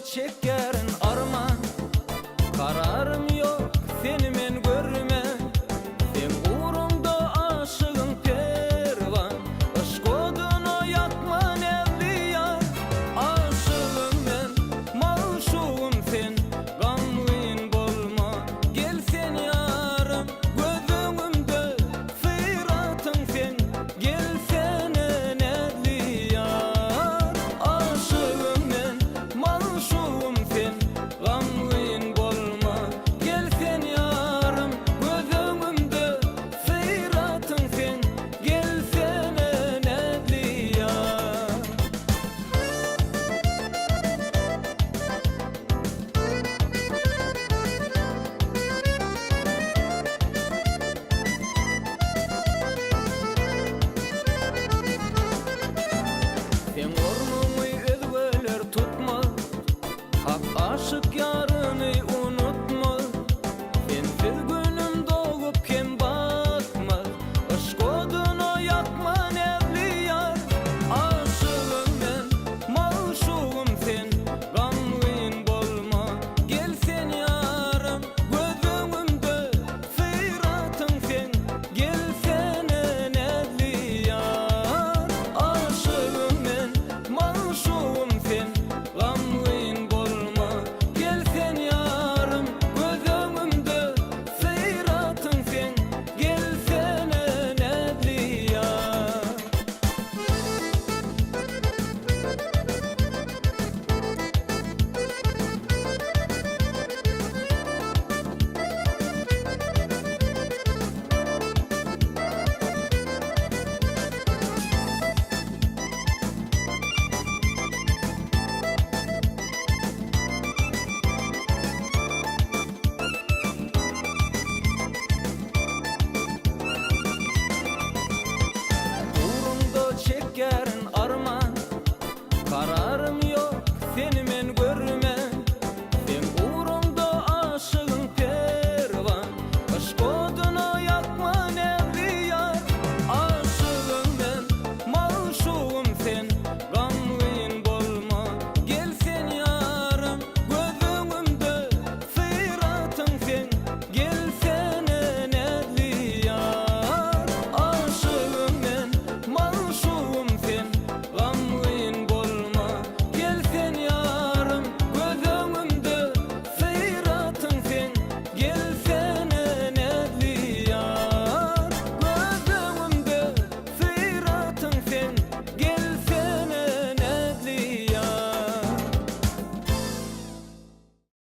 çekerin arman. Kararım yok seni men görmem. Sen uğrumda aşığın pervan. Aşk oduna yakman evliya. Aşığım men, maşuğum sen. Gamlıyın bolma, gel sen yarım. Gözümde sıratın sen. Gel sen evliya. Aşığım men, maşuğum sen. Gamlıyın bolma, gel sen yarım. Gözümde sıratın sen. Gel sen evliya. Sen ornumu özgöler tutma. Hak aşık ya